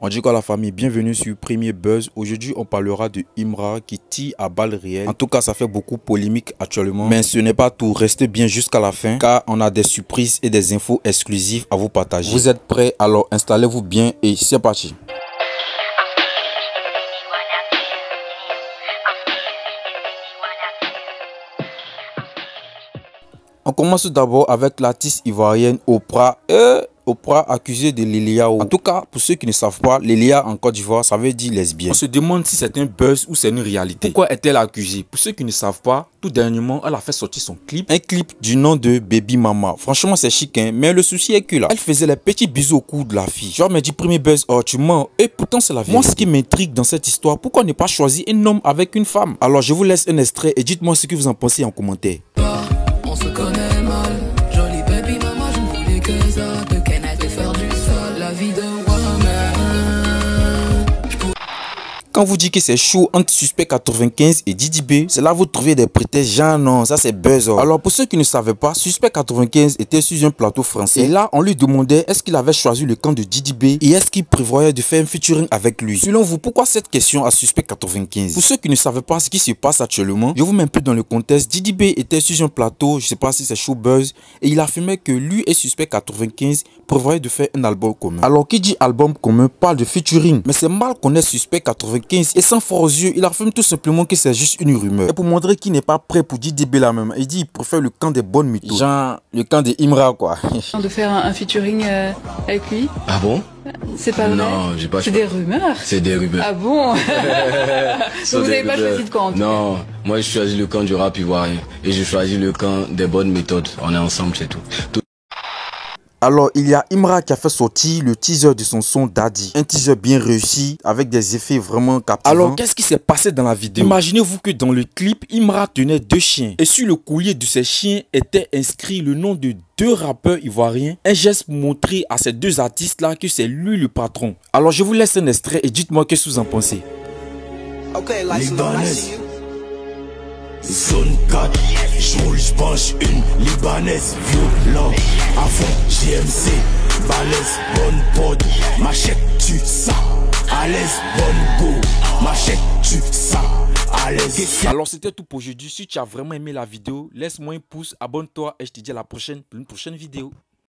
On dit quoi la famille, bienvenue sur Premier Buzz. Aujourd'hui on parlera de Imra qui tire à balles réelles. En tout cas ça fait beaucoup polémique actuellement. Mais ce n'est pas tout, restez bien jusqu'à la fin car on a des surprises et des infos exclusives à vous partager. Vous êtes prêts? Alors installez-vous bien et c'est parti. On commence d'abord avec l'artiste ivoirienne Oprah. Oprah accusée de Léliao. En tout cas, pour ceux qui ne savent pas, Lélia en Côte d'Ivoire, ça veut dire lesbienne. On se demande si c'est un buzz ou c'est une réalité. Pourquoi est-elle accusée? Pour ceux qui ne savent pas, tout dernièrement, elle a fait sortir son clip. Un clip du nom de Baby Mama. Franchement, c'est chic, hein, mais le souci est que là, elle faisait les petits bisous au cou de la fille. Genre, me dit Premier Buzz, oh tu mens. Et pourtant, c'est la vérité. Moi, ce qui m'intrigue dans cette histoire, pourquoi ne pas choisir un homme avec une femme? Alors, je vous laisse un extrait et dites-moi ce que vous en pensez en commentaire. On se connaît mal, jolie baby maman, je ne voulais que ça, te connaître et faire du sol, la vie de Quand vous dites que c'est chaud entre Suspect 95 et Didi B, c'est là vous trouvez des prétextes genre non, ça c'est buzz. Alors pour ceux qui ne savaient pas, Suspect 95 était sur un plateau français. Et là, on lui demandait est-ce qu'il avait choisi le camp de Didi B et est-ce qu'il prévoyait de faire un featuring avec lui. Selon vous, pourquoi cette question à Suspect 95? Pour ceux qui ne savaient pas ce qui se passe actuellement, je vous mets un peu dans le contexte. Didi B était sur un plateau, je sais pas si c'est show buzz, et il affirmait que lui et Suspect 95 prévoyaient de faire un album commun. Alors qui dit album commun parle de featuring, mais c'est mal connaître Suspect 95 et sans fort aux yeux, il affirme tout simplement que c'est juste une rumeur. Et pour montrer qu'il n'est pas prêt pour Didi B la même, il dit qu'il préfère le camp des bonnes mythos. Genre le camp de Imra quoi. De faire un featuring avec lui. Ah bon? C'est pas vrai? Non, j'ai pas. C'est des rumeurs. C'est des rumeurs. Ah bon? Vous n'avez pas choisi de camp? Non, moi je choisis le camp du rap ivoirien et je choisis le camp des bonnes méthodes. On est ensemble, c'est tout. Alors, il y a Imra qui a fait sortir le teaser de son son Daddy. Un teaser bien réussi, avec des effets vraiment captivants. Alors, qu'est-ce qui s'est passé dans la vidéo? Imaginez-vous que dans le clip, Imra tenait deux chiens. Et sur le collier de ces chiens était inscrit le nom de deux rappeurs ivoiriens. Un geste pour montrer à ces deux artistes-là que c'est lui le patron. Alors, je vous laisse un extrait et dites-moi qu'est-ce que vous en pensez. Okay, Libanaise. Zone 4, je penche une Libanaise, violent, à fond, GMC, balèze, bonne pod, machette, tu ça, à l'aise, bonne go, machette, tu ça, à l'aise. Alors c'était tout pour aujourd'hui. Si tu as vraiment aimé la vidéo, laisse-moi un pouce, abonne-toi et je te dis à la prochaine pour une prochaine vidéo.